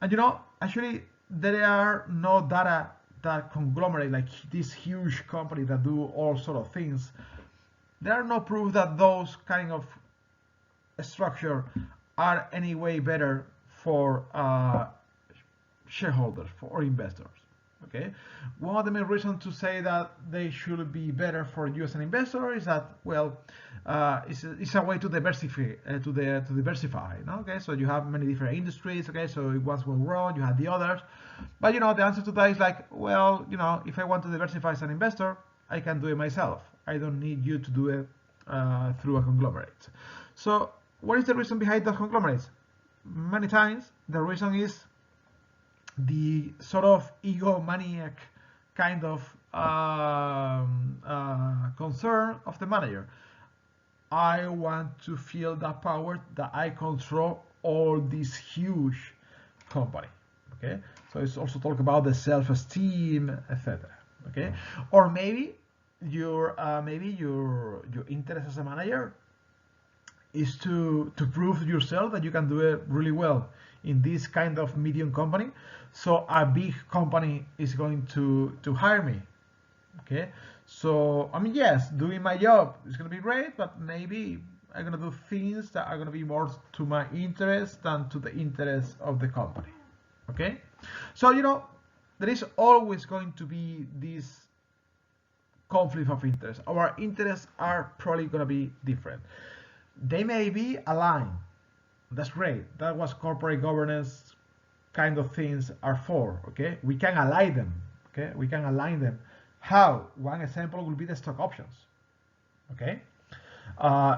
and you know, actually there are no data that conglomerate like this huge company that do all sort of things. There are no proof that those kind of structure are any way better for shareholders or investors. Okay, one of the main reasons to say that they should be better for you as an investor is that, well, it's a way to diversify, You know? Okay, so you have many different industries. Okay, so if one will wrong, you have the others. But you know, the answer to that is like, well, you know, if I want to diversify as an investor, I can do it myself. I don't need you to do it through a conglomerate. So what is the reason behind those conglomerates? Many times the reason is the sort of egomaniac kind of concern of the manager. I want to feel that power that I control all this huge company. Okay, so it's also talk about the self-esteem, etc. Okay, or maybe your interest as a manager is to prove yourself that you can do it really well in this kind of medium company, so a big company is going to hire me. Okay, so I mean, yes, doing my job is going to be great, but maybe I'm going to do things that are going to be more to my interest than to the interest of the company. Okay, so you know, there is always going to be this conflict of interest. Our interests are probably going to be different. They may be aligned. That's great. That was corporate governance kind of things are for. Okay, we can align them. Okay, we can align them. How? One example will be the stock options. Okay,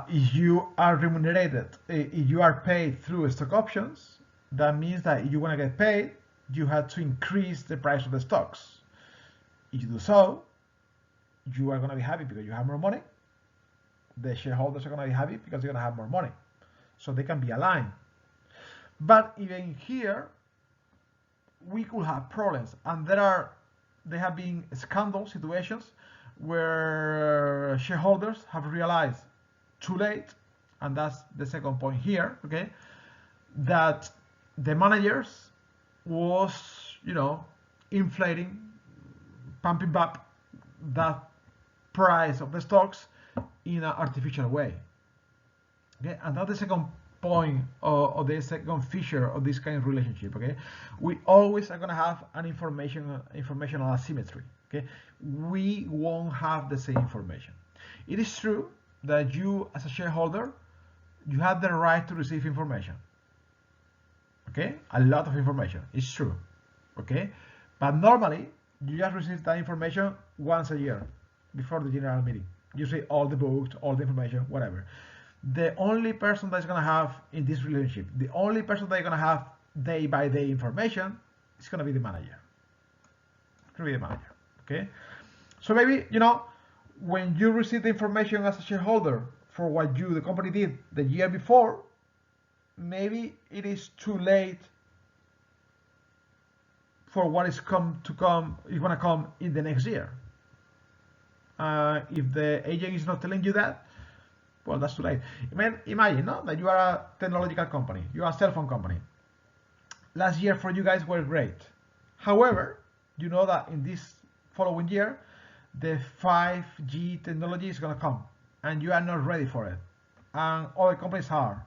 if you are remunerated, if you are paid through stock options, that means that if you want to get paid, you have to increase the price of the stocks. If you do so, you are going to be happy because you have more money. The shareholders are going to be happy because they're going to have more money. So they can be aligned. But even here, we could have problems. And there have been scandal situations where shareholders have realized too late, and that's the second point here, okay, that the managers was, you know, inflating, pumping up that price of the stocks in an artificial way. Okay, and that's the second point or the second feature of this kind of relationship. Okay, we always are going to have an informational asymmetry. Okay, we won't have the same information. It is true that you, as a shareholder, you have the right to receive information. Okay, a lot of information. It's true. Okay, but normally you just receive that information once a year before the general meeting. You see all the books, all the information, whatever. The only person that's gonna have in this relationship, the only person that's gonna have day by day information is gonna be the manager. It's gonna be the manager. Okay. So maybe when you receive the information as a shareholder for what the company did the year before, maybe it is too late for what is going to come in the next year. If the agent is not telling you that, well, that's too late. Imagine that you are a technological company, you are a cell phone company. Last year for you guys were great. However, you know that in this following year, the 5G technology is going to come, and you are not ready for it. And other companies are.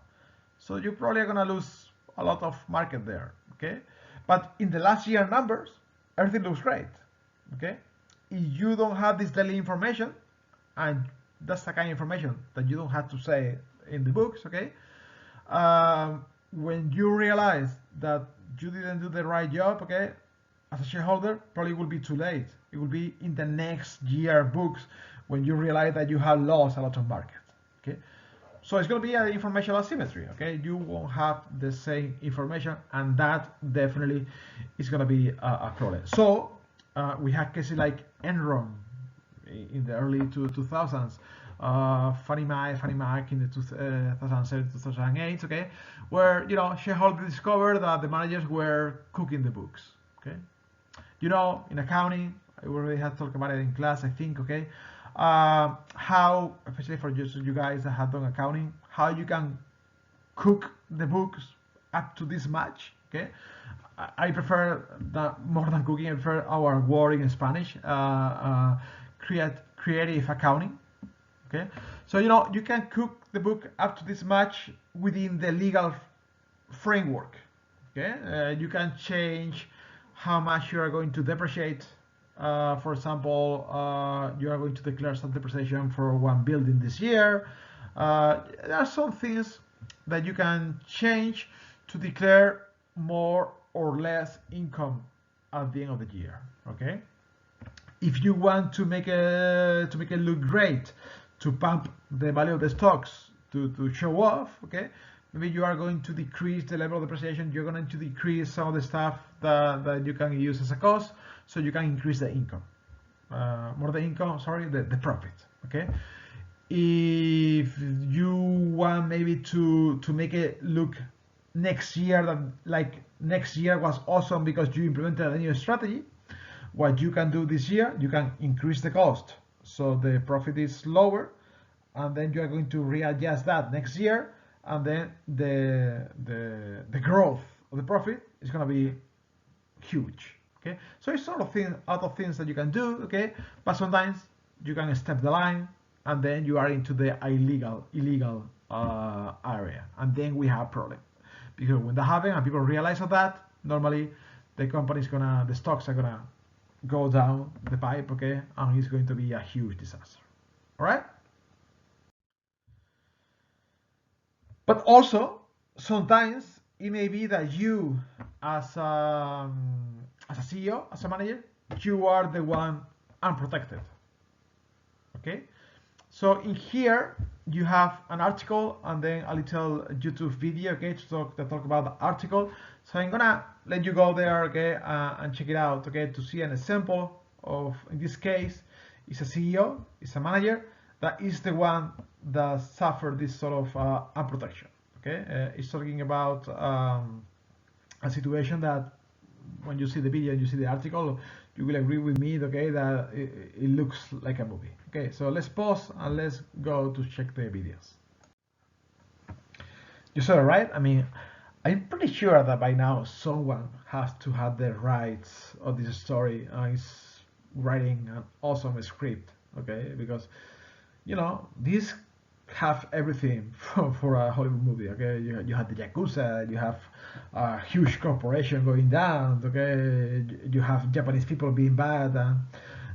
So you probably are going to lose a lot of market there. Okay? But in the last year numbers, everything looks great. Okay? If you don't have this daily information, and that's the kind of information that you don't have to say in the books, okay? When you realize that you didn't do the right job, okay, as a shareholder, probably will be too late. It will be in the next year books when you realize that you have lost a lot of market, okay? So it's going to be an informational asymmetry, okay? You won't have the same information, and that definitely is going to be a problem. So we have cases like Enron in the early 2000s, Fannie Mac in the 2007, 2008, okay, where shareholders discovered that the managers were cooking the books, okay. In accounting, I already had talked about it in class, I think, okay, how, especially for you guys that have done accounting, how you can cook the books up to this much, okay. I prefer that more than cooking. I prefer our word in Spanish, creative accounting. Okay, so you can cook the book up to this much within the legal framework. Okay, you can change how much you are going to depreciate. For example, you are going to declare some depreciation for one building this year. There are some things that you can change to declare more or less income at the end of the year. Okay, if you want to make it look great, to pump the value of the stocks, to show off, okay, maybe you are going to decrease the level of depreciation. You're going to decrease some of the stuff that you can use as a cost, so you can increase the income, the profit. Okay, if you want maybe to make it look next year that like next year was awesome because you implemented a new strategy, what you can do this year, you can increase the cost so the profit is lower, and then you are going to readjust that next year, and then the growth of the profit is going to be huge. Okay, so it's sort of out of things that you can do. Okay, but sometimes you can step the line, and then you are into the illegal area, and then we have a problem, because when that happens and people realize of that, normally the stocks are gonna go down the pipe, okay, and it's going to be a huge disaster. All right. But also, sometimes it may be that you, as a CEO, as a manager, you are the one unprotected. Okay. So in here you have an article and then a little YouTube video, okay, to talk about the article. So I'm gonna let you go there, okay, and check it out, okay, to see an example of, in this case, it's a CEO, it's a manager that is the one that suffered this sort of unprotection. Okay, it's talking about a situation that when you see the video and you see the article, you will agree with me, okay, that it looks like a movie. Okay, so let's pause and let's go to check the videos. You saw it, right? I mean, I'm pretty sure that by now someone has to have the rights of this story and is writing an awesome script, okay, because this have everything for a Hollywood movie. Okay, you have the Yakuza, you have a huge corporation going down, okay, you have Japanese people being bad, and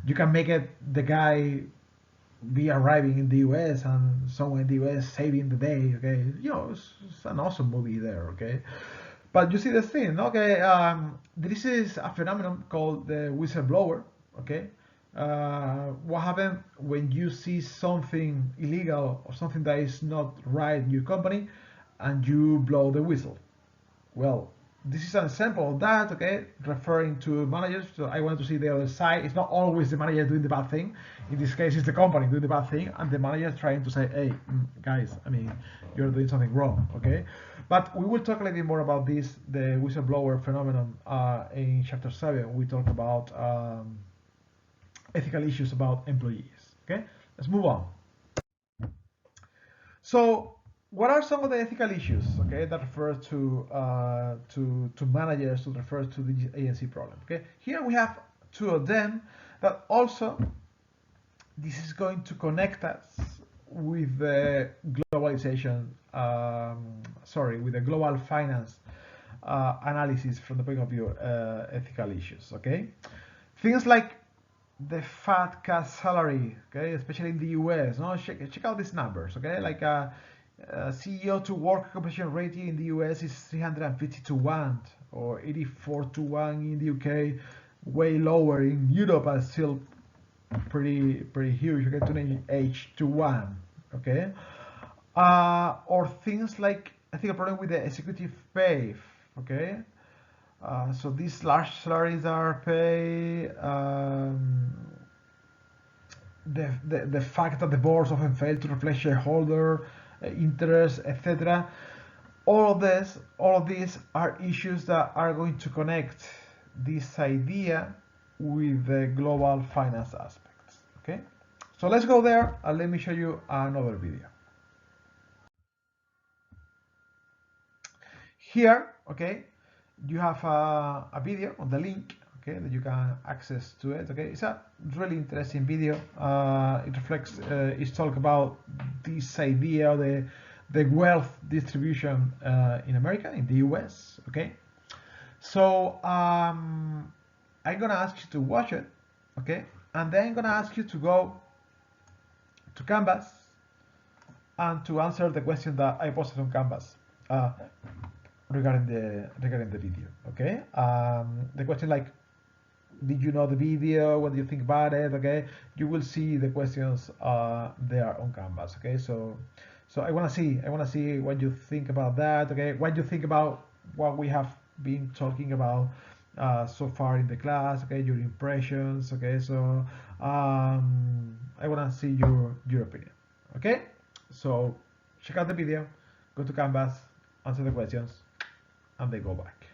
you can make it the guy be arriving in the US and someone in the US saving the day. Okay, it's an awesome movie there. Okay, but you see the thing, okay, this is a phenomenon called the whistleblower. Okay, What happens when you see something illegal or something that is not right in your company and you blow the whistle? Well, this is an example of that, okay, referring to managers. So I want to see the other side. It's not always the manager doing the bad thing. In this case, it's the company doing the bad thing, and the manager trying to say, hey, guys, I mean, you're doing something wrong, okay? But we will talk a little bit more about this, the whistleblower phenomenon, in chapter 7. We talk about ethical issues about employees, okay? Let's move on. So, what are some of the ethical issues, okay, that refer to managers, to refer to the ANC problem? Okay, here we have two of them that also this is going to connect us with the globalization, with the global finance analysis from the point of view ethical issues. Okay, things like the fat cat salary, okay, especially in the US. No, check out these numbers, okay, like CEO to work compensation ratio in the US is 350 to 1 or 84 to 1 in the UK, way lower in Europe, but still pretty huge. You get to H to 1, okay, or things like I think a problem with the executive pay, okay. So these large salaries are paid. The fact that the boards often fail to reflect shareholder interests, etc. All of these are issues that are going to connect this idea with the global finance aspects. Okay, so let's go there and let me show you another video. Here, okay, you have a video on the link, okay, that you can access to it. Okay, it's a really interesting video. It reflects, it's talk about this idea of the wealth distribution in America, in the US. Okay, so I'm gonna ask you to watch it, okay, and then I'm gonna ask you to go to Canvas and to answer the question that I posted on Canvas. Regarding the video, okay. The question like, did you know the video? What do you think about it? Okay, you will see the questions there on Canvas. Okay, so I want to see what you think about that. Okay, what you think about what we have been talking about so far in the class. Okay, your impressions. Okay, so I want to see your opinion. Okay, so check out the video, go to Canvas, answer the questions, and they go back.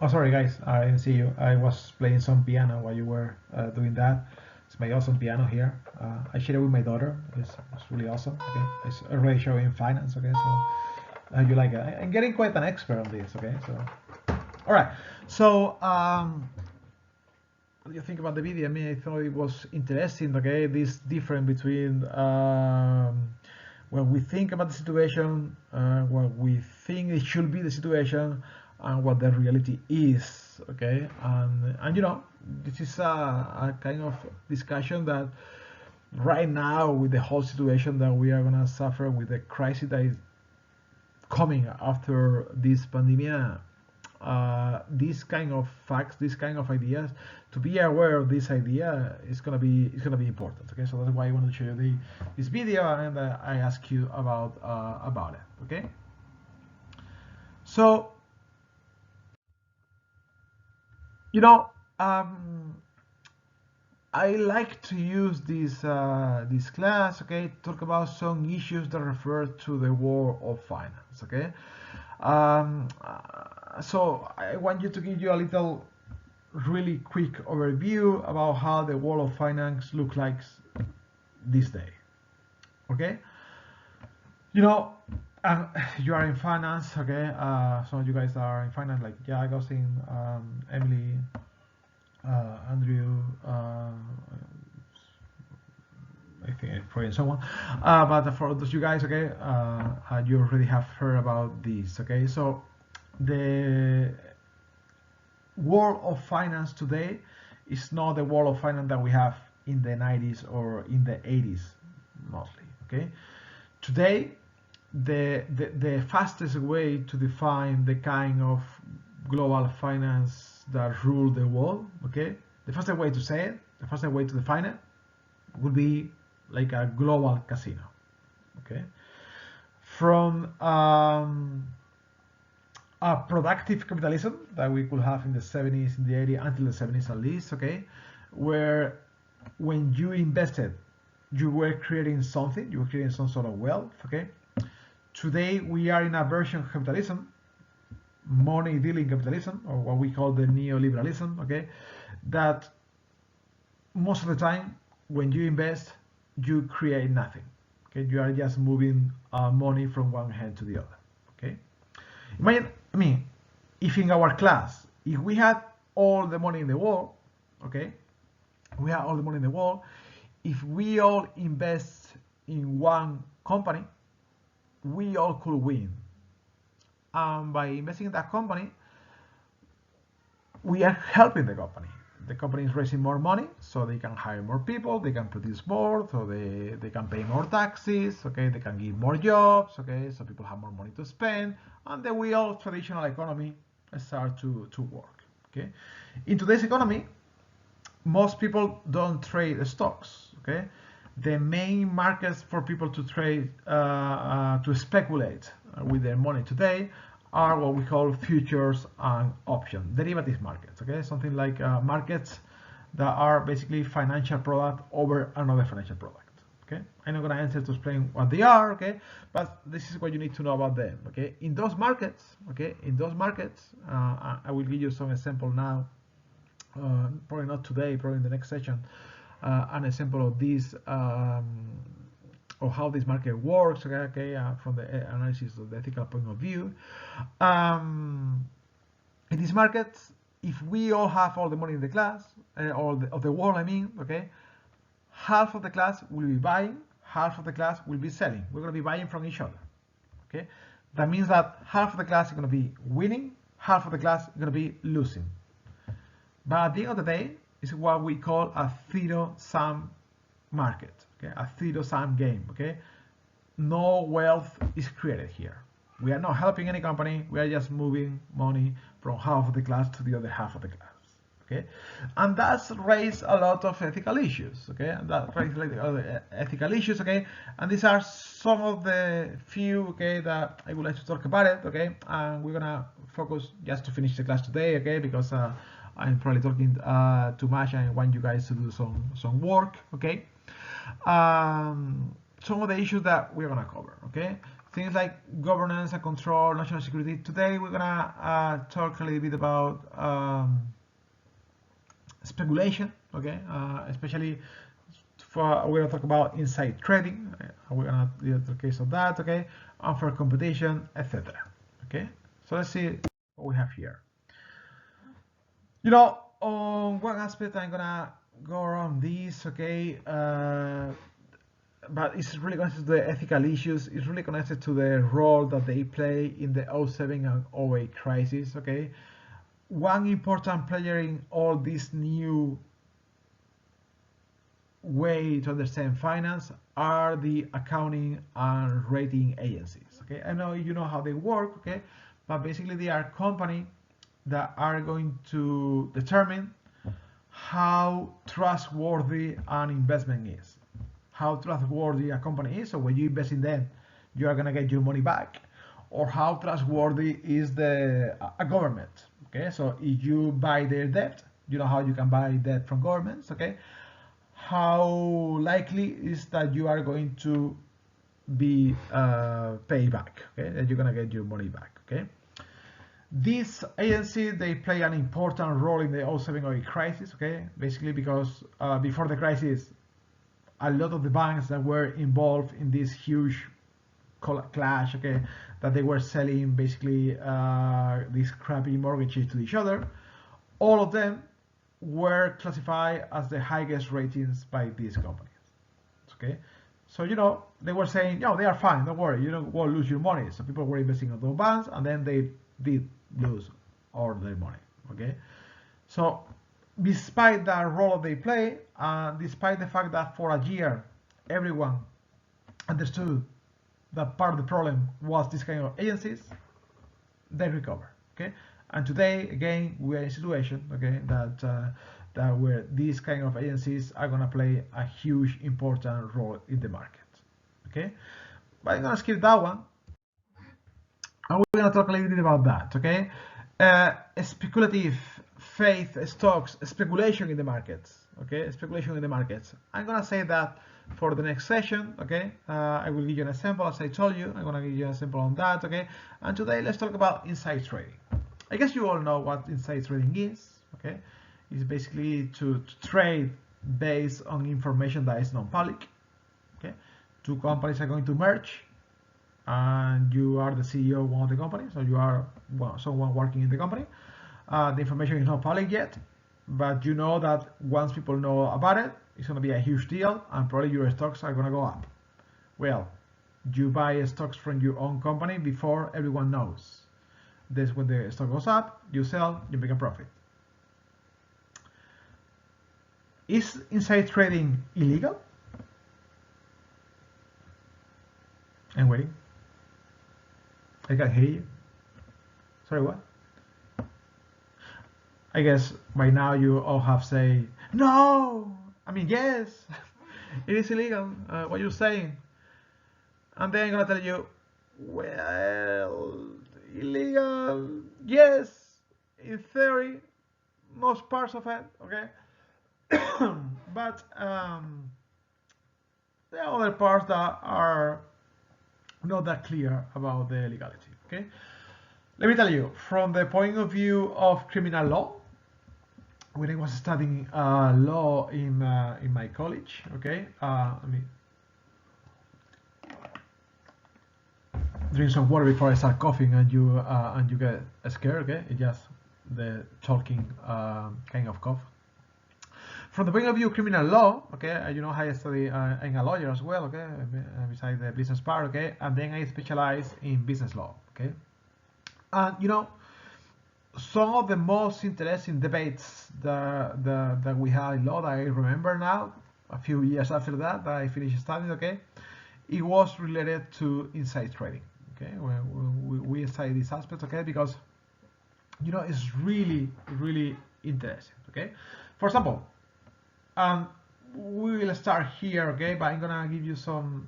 Oh, sorry guys, I didn't see you. I was playing some piano while you were doing that. It's my awesome piano here. I share it with my daughter. It's really awesome. Okay, it's already showing finance. Okay, so you like it. I'm getting quite an expert on this. Okay, so all right. So what do you think about the video? I mean, I thought it was interesting. Okay, this difference between when we think about the situation, what we think it should be the situation, and what the reality is. Okay, and you know, this is a kind of discussion that right now, with the whole situation that we are gonna suffer with the crisis that is coming after this pandemic, these kind of facts, these kind of ideas, to be aware of this idea is gonna be important. Okay, so that's why I wanted to show you this video, and I ask you about it. Okay, so you know, I like to use this class, okay, to talk about some issues that refer to the world of finance. Okay, so I want you to give you a little really quick overview about how the world of finance looks like this day. Okay, you know, you are in finance. Okay, some of you guys are in finance, like Agustin, Emily, Andrew, I think I'm forgetting someone, but for those you guys, okay, you already have heard about this. Okay, so the world of finance today is not the world of finance that we have in the 90s or in the 80s mostly. Okay, today the fastest way to define the kind of global finance that rule the world, okay, the fastest way to say it, the fastest way to define it would be like a global casino, okay, from a productive capitalism that we could have in the 70s, in the 80s, until the 70s at least, okay, where when you invested, you were creating something, you were creating some sort of wealth, okay. Today we are in a version of capitalism, money dealing capitalism, or what we call the neoliberalism, okay, that most of the time when you invest, you create nothing, okay. You are just moving money from one hand to the other, okay. Imagine, I mean, if in our class, if we had all the money in the world, okay, we have all the money in the world, if we all invest in one company, we all could win. And by investing in that company, we are helping the company. The company is raising more money, so they can hire more people, they can produce more, so they can pay more taxes, okay, they can give more jobs, okay, so people have more money to spend, and the real traditional economy start to work, okay. In today's economy, most people don't trade stocks, okay. The main markets for people to trade, to speculate with their money today are what we call futures and option derivative markets, okay, something like markets that are basically financial product over another financial product, okay. I'm not going to answer to explain what they are, okay, but this is what you need to know about them, okay. In those markets, okay, I will give you some example now, probably not today, probably in the next session, an example of this, or how this market works, okay, from the analysis of the ethical point of view. In these markets, if we all have all the money in the class, of the world, I mean, okay, half of the class will be buying, half of the class will be selling. We're going to be buying from each other, okay. That means that half of the class is going to be winning, half of the class is going to be losing. But at the end of the day, it's what we call a zero-sum market, okay, a zero-sum game, okay. No wealth is created here. We are not helping any company. We are just moving money from half of the class to the other half of the class, okay. And that's raised a lot of ethical issues, okay. And that raised like other ethical issues, okay. And these are some of the few, okay, that I would like to talk about it, okay. And we're gonna focus just to finish the class today, okay, because I'm probably talking too much. I want you guys to do some work, okay. Some of the issues that we're gonna cover, okay. Things like governance and control, national security. Today we're gonna talk a little bit about speculation, okay. Especially we're gonna talk about inside trading. We're gonna do the case of that, okay. Unfair competition, etc. Okay. So let's see what we have here. You know, on one aspect I'm gonna go around this, okay, but it's really connected to the ethical issues. It's really connected to the role that they play in the 07 and 08 crisis, okay. One important player in all this new way to understand finance are the accounting and rating agencies, okay. I know you know how they work, okay, but basically they are companies that are going to determine how trustworthy an investment is, how trustworthy a company is. So when you invest in them, you are going to get your money back, or how trustworthy is a government, okay. So if you buy their debt, you know how you can buy debt from governments, okay. How likely is that you are going to be paid back, okay, that you're going to get your money back, okay. This agency, they play an important role in the 07-08 crisis, okay, basically because before the crisis, a lot of the banks that were involved in this huge clash, okay, that they were selling basically these crappy mortgages to each other, all of them were classified as the highest ratings by these companies, okay. So, you know, they were saying, they are fine, don't worry, you don't won't lose your money. So people were investing in those bonds, and then they did lose all their money, okay. So despite the role they play, despite the fact that for a year everyone understood that part of the problem was this kind of agencies, they recover, okay. And today, again, we are in a situation, okay, that where these kind of agencies are gonna play a huge, important role in the market, okay. But I'm gonna skip that one, and we're gonna talk a little bit about that, okay. Speculative faith stocks, speculation in the markets, okay, speculation in the markets. I'm gonna say that for the next session, okay. I will give you an example, as I told you. I'm gonna give you an example on that, okay. And today, let's talk about inside trading. I guess you all know what inside trading is, okay. It's basically to trade based on information that is non-public, okay. Two companies are going to merge, and you are the CEO of one of the companies, so you are someone working in the company. The information is not public yet, but you know that once people know about it, it's going to be a huge deal, and probably your stocks are going to go up. Well, you buy stocks from your own company before everyone knows. That's when the stock goes up, you sell, you make a profit. Is inside trading illegal? I'm waiting. I can hear you. Sorry, what? I guess by now you all have say no. I mean, yes, it is illegal. What you're saying, and then I'm gonna tell you, well, illegal. Yes, in theory, most parts of it, okay. But there are other parts that are not that clear about the legality, okay. Let me tell you, from the point of view of criminal law, when I was studying law in my college, okay, I mean, drink some water before I start coughing and you get scared, okay. It's just the talking kind of cough. From the point of view of criminal law, okay, you know, I study I'm a lawyer as well, okay, besides the business part, okay, and then I specialize in business law, okay. And you know, some of the most interesting debates that we had in law that I remember now, a few years after that I finished studying, okay, it was related to inside trading, okay. We study this aspect, okay, because you know it's really interesting, okay. For example, we will start here, okay, but I'm gonna give you some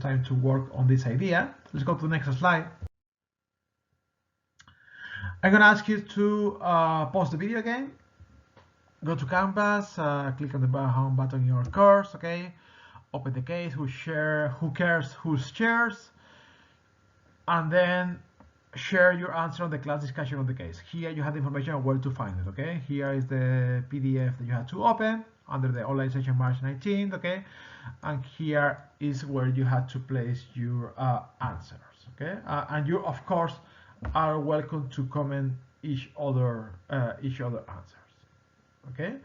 time to work on this idea. Let's go to the next slide. I'm gonna ask you to pause the video again, go to Canvas, click on the home button in your course, okay, open the case, who cares whose shares, and then share your answer on the class discussion of the case. Here you have the information on where to find it, okay. Here is the PDF that you have to open under the online session March 19th, okay, and here is where you have to place your answers, okay. And you of course are welcome to comment each other answers, okay.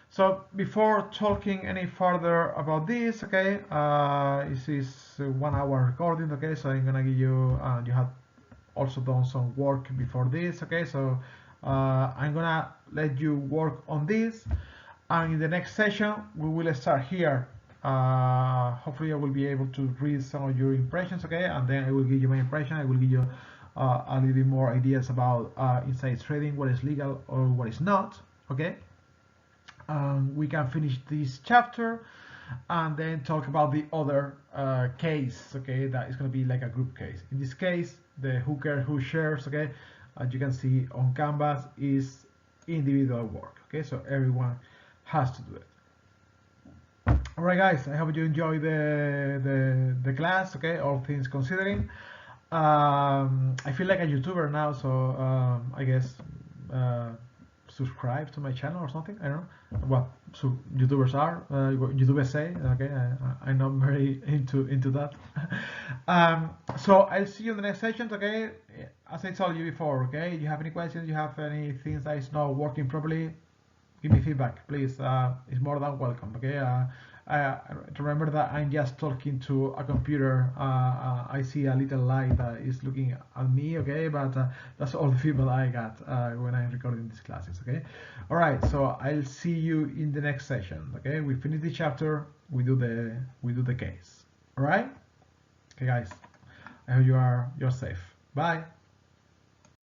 So before talking any further about this, okay, this is 1 hour recording, okay, so I'm gonna give you you have also done some work before this, okay, so I'm gonna let you work on this, and in the next session we will start here. Hopefully I will be able to read some of your impressions, okay, and then I will give you my impression. I will give you a little bit more ideas about inside trading, what is legal or what is not, okay. We can finish this chapter and then talk about the other case, okay, that is going to be like a group case. In this case, the who cares who shares, okay, as you can see on Canvas, is individual work, okay, so everyone has to do it. All right, guys, I hope you enjoy the class, okay, all things considering. I feel like a YouTuber now, so I guess subscribe to my channel or something. I don't know what YouTubers are. YouTubers say, okay. I'm not very into that. So I'll see you in the next sessions, okay. As I told you before, okay. You have any questions? You have any things that is not working properly? Give me feedback, please. It's more than welcome, okay. Remember that I'm just talking to a computer. I see a little light that is looking at me, okay, but that's all the feedback I got when I'm recording these classes, okay. All right, so I'll see you in the next session, okay. We finish the chapter, we do the case. All right, okay, guys, I hope you're safe. Bye.